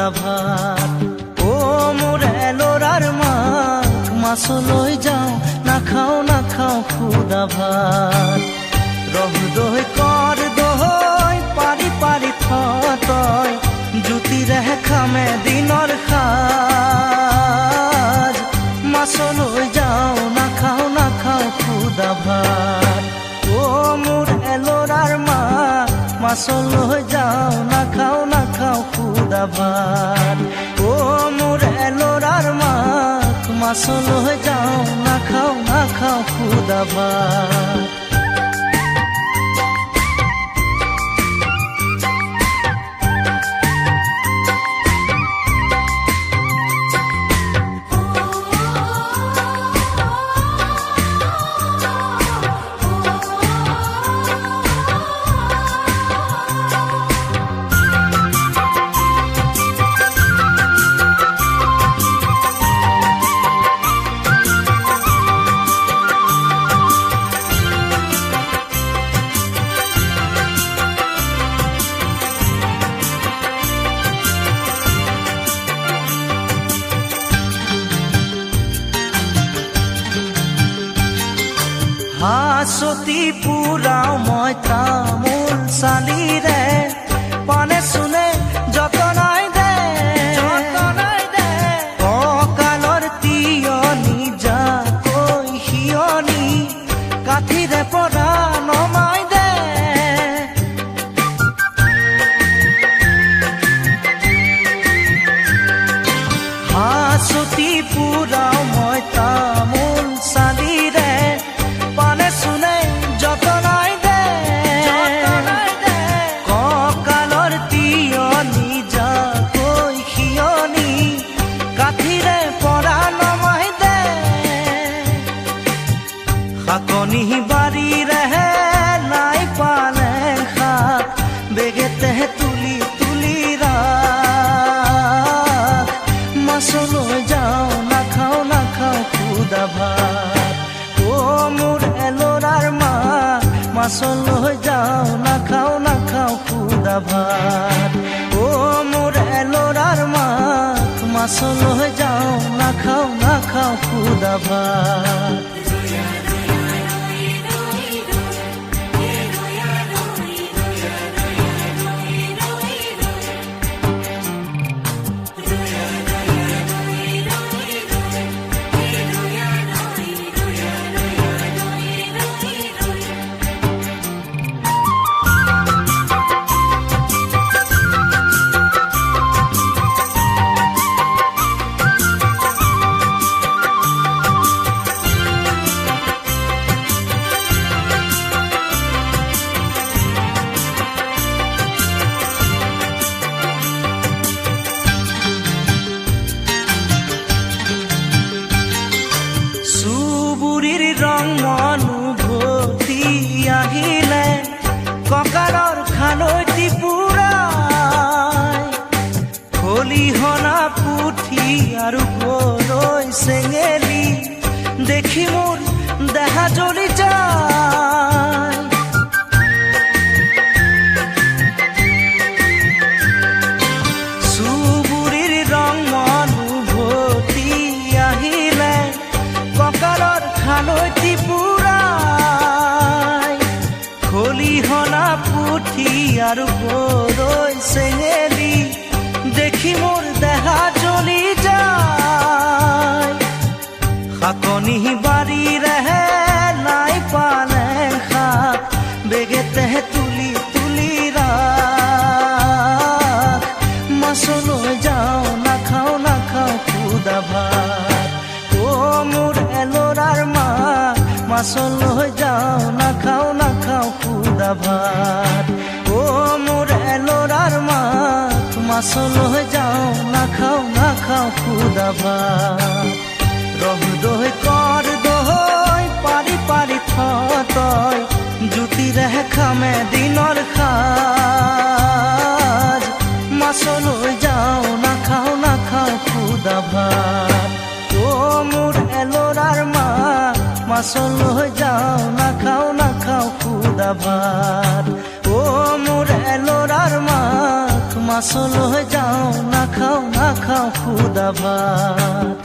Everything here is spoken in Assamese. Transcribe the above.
খুদা ভাত। ও মোৰ এলোৰাৰ মাক মাছলৈ যাওঁ, নাখাওঁ খুদা ভাত। ৰহ দৈ কৰ দৈ পাৰি পাৰি থয়, জুতিৰে খামে দিনৰ সাজ। মাছলৈ যাওঁ, নাখাওঁ খুদা ভাত। ও মোৰ এলোৰাৰ মাক মাছলৈ যাওঁ, নাখাওঁ খুদা ভাত। ও মোৰ এলোৰাৰ মাক মাছলৈ যাওঁ, নাখাওঁ খুদা ভাত। হাঁচতি পুৰাও মই তামোল চালিৰে, পানে চুনে যতনাই দে কঁকালৰ তিয়নি যাকৈ সিয়নি, কাঠিৰে পৰা নমাই দে। হাঁচতি পুৰাও মই তামোল চালিৰে, পানে চুনে যতনাই দে কঁকালৰ তিয়নি যাকৈ সিয়নি, কাঠিৰে পৰা নমাই দে। শাকনি বাৰীৰে নাই পালেং শাক, বেগেতে তুলি তুলি ৰাখ। মাছলৈ যাওঁ, নাখাওঁ খুদা ভাত। ও মোৰ এলোৰাৰ মাক মাছলৈ যাওঁ, নাখাওঁ খুদা ভাত। ও মোৰ এলোৰাৰ মাক মাছলৈ যাওঁ, নাখাওঁ খুদা ভাত। চুবুৰীৰ ৰং অনুভূতি আহিলে, কঁকালৰ খালৈটি পুৰাই, খলিহনা পুঠি আৰু গৰৈ চেঙেলী দেখি মোৰ দেহা জ্বলি যায়। চুবুৰীৰ ৰং অনুভূতি আহিলে, কঁকালৰ খালৈটি পুৰাই, খলিহনা পুঠি আৰু গৰৈ চেঙেলী দেখি মোৰ দেহা জ্বলি যায়। শাকনি বাৰীৰে নাই পালেং শাক, বেগেতে তুলি তুলি ৰাখ। মাছলৈ যাওঁ, নাখাওঁ খুদা ভাত। ও মোৰ এলোৰাৰ মাক মাছলৈ যাওঁ, নাখাওঁ খুদা ভাত। ও মোৰ এলোৰাৰ মাক মাছলৈ যাওঁ, নাখাওঁ খুদা ভাত। ৰহ দৈ কৰ দৈ পাৰি পাৰি থয়, জুতিৰে খামে দিনৰ সাজ। মাছলৈ যাওঁ, নাখাওঁ খুদা ভাত। ও মোৰ এলোৰাৰ মাক মাছলৈ যাওঁ, নাখাওঁ খুদা ভাত। ও মোৰ এলোৰাৰ মাক মাছলৈ যাওঁ নাখাওঁ নাখাওঁ খুদা ভাত